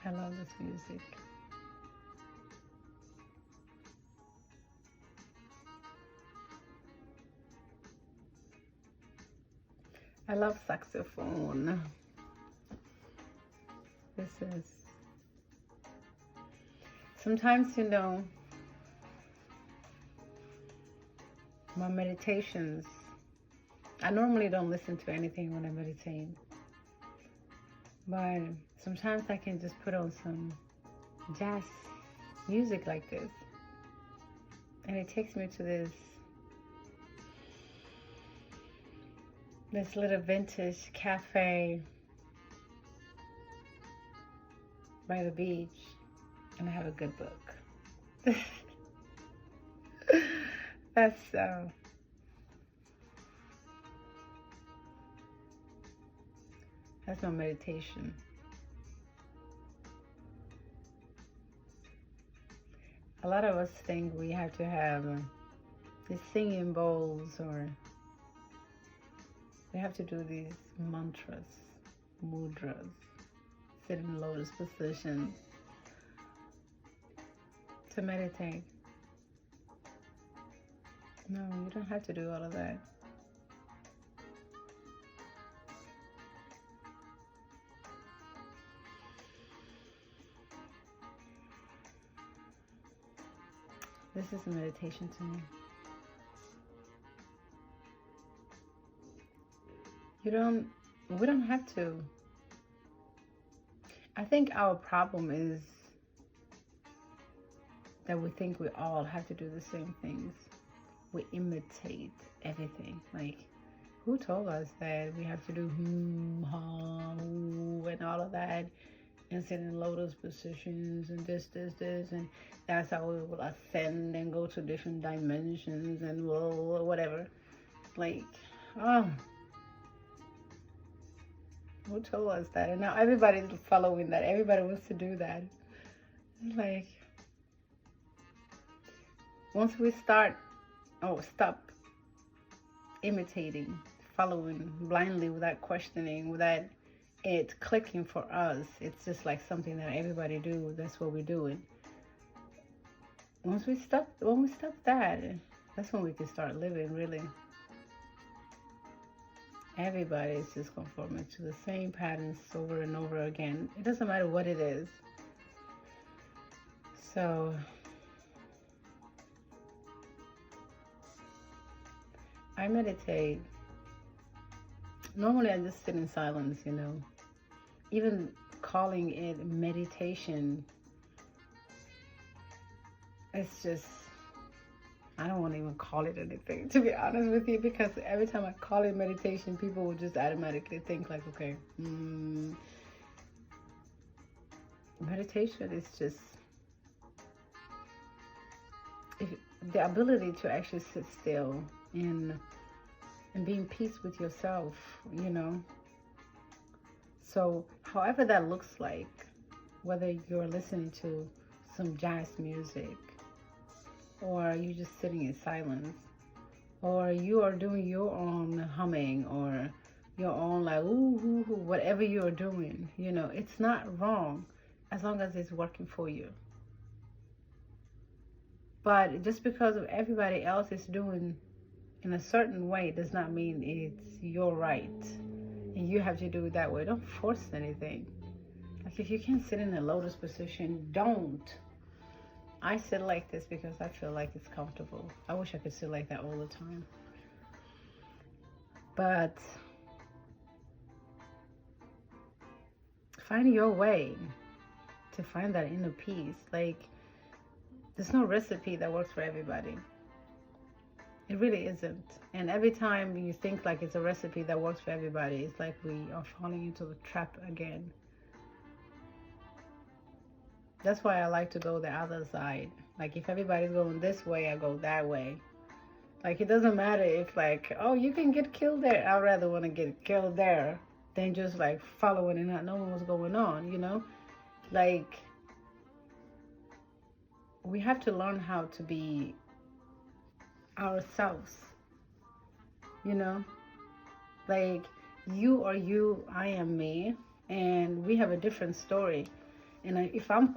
I love this music. I love saxophone. This is sometimes, my meditations. I normally don't listen to anything when I meditate, but sometimes I can just put on some jazz music like this, and it takes me to this little vintage cafe by the beach, and I have a good book. That's my meditation. A lot of us think we have to have these singing bowls, or we have to do these mantras, mudras, sit in lotus position to meditate. No, you don't have to do all of that. This is a meditation to me. We don't have to. I think our problem is that we think we all have to do the same things. We imitate everything. Like, who told us that we have to do ha, ooh, and all of that, and sit in lotus positions and this, and that's how we will ascend and go to different dimensions and whatever. Like, oh, who told us that? And now everybody's following that. Everybody wants to do that. Like, once we stop imitating, following blindly without questioning, without it clicking for us, it's just like something that everybody do. That's what we're doing. When we stop that, that's when we can start living, really. Everybody is just conforming to the same patterns over and over again. It doesn't matter what it is. So I meditate. Normally I just sit in silence, Even calling it meditation, it's just, I don't want to even call it anything, to be honest with you, because every time I call it meditation, people will just automatically think like, okay, meditation is just the ability to actually sit still and be in peace with yourself, So however that looks like, whether you're listening to some jazz music, or you're just sitting in silence, or you are doing your own humming, or your own like ooh, ooh, ooh, whatever you're doing, it's not wrong as long as it's working for you. But just because of everybody else is doing in a certain way does not mean it's your right and you have to do it that way. Don't force anything. Like, if you can't sit in a lotus position, don't. I sit like this because I feel like it's comfortable. I wish I could sit like that all the time. But find your way to find that inner peace. Like, there's no recipe that works for everybody. It really isn't. And every time you think like it's a recipe that works for everybody, it's like we are falling into the trap again. That's why I like to go the other side. Like, if everybody's going this way, I go that way. Like, it doesn't matter if like, oh, you can get killed there. I'd rather want to get killed there than just like following and not knowing what's going on, Like, we have to learn how to be ourselves, Like, you are you, I am me, and we have a different story. And if I'm